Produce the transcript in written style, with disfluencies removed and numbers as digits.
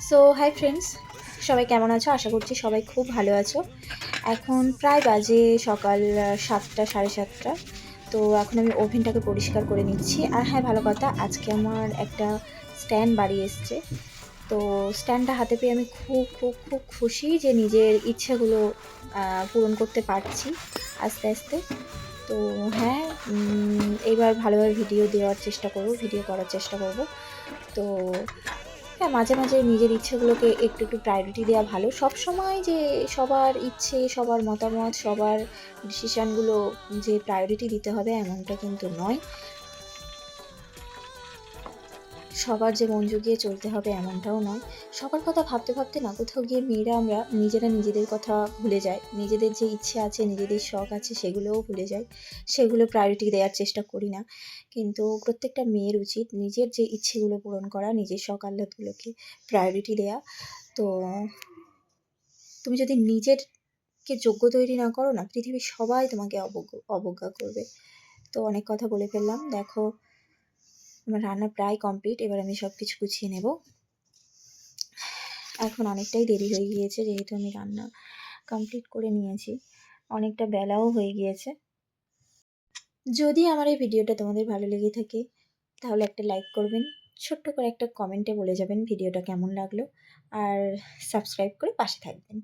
So hi friends, সবাই কেমন আছো? আশা করছি সবাই খুব ভালো আছো। এখন প্রায় বাজে সকাল ৭টা, সাড়ে ৭টা। তো এখন আমি ওভেনটাকে পরিষ্কার করে নিচ্ছি। আর হ্যাঁ, ভালো কথা, আজকে আমার একটা স্ট্যান্ড বাড়ি এসছে। তো স্ট্যান্ডটা হাতে পেয়ে আমি খুব খুব খুব খুশি যে নিজের ইচ্ছেগুলো পূরণ করতে পারছি আস্তে আস্তে। তো হ্যাঁ, এইবার ভালোভাবে ভিডিও দেওয়ার চেষ্টা করব, ভিডিও করার চেষ্টা করব। তো হ্যাঁ, মাঝে মাঝে নিজের ইচ্ছেগুলোকে একটু একটু প্রায়োরিটি দেওয়া ভালো। সবসময় যে সবার ইচ্ছে, সবার মতামত, সবার ডিসিশানগুলো যে প্রায়োরিটি দিতে হবে এমনটা কিন্তু নয়। সবার যে মন জুগিয়ে চলতে হবে এমনটাও নয়। সবার কথা ভাবতে ভাবতে না কোথাও গিয়ে মেয়েরা আমরা নিজেরা নিজেদের কথা ভুলে যাই। নিজেদের যে ইচ্ছে আছে, নিজেদের শখ আছে সেগুলোও ভুলে যাই। সেগুলো প্রায়োরিটি দেওয়ার চেষ্টা করি না। কিন্তু প্রত্যেকটা মেয়ের উচিত নিজের যে ইচ্ছেগুলো পূরণ করা, নিজের শখ আহ্লাদগুলোকে প্রায়োরিটি দেয়া। তো তুমি যদি নিজেরকে যোগ্য তৈরি না করো না, পৃথিবীর সবাই তোমাকে অবজ্ঞা করবে। তো অনেক কথা বলে ফেললাম। দেখো, আমার রান্না প্রায় কমপ্লিট। এবার আমি সব কিছু গুছিয়ে নেব। এখন অনেকটাই দেরি হয়ে গিয়েছে, যেহেতু আমি রান্না কমপ্লিট করে নিয়েছি। অনেকটা বেলাও হয়ে গিয়েছে। যদি আমার এই ভিডিওটা তোমাদের ভালো লেগে থাকে তাহলে একটা লাইক করবেন, ছোট্ট করে একটা কমেন্টে বলে যাবেন ভিডিওটা কেমন লাগলো, আর সাবস্ক্রাইব করে পাশে থাকবেন।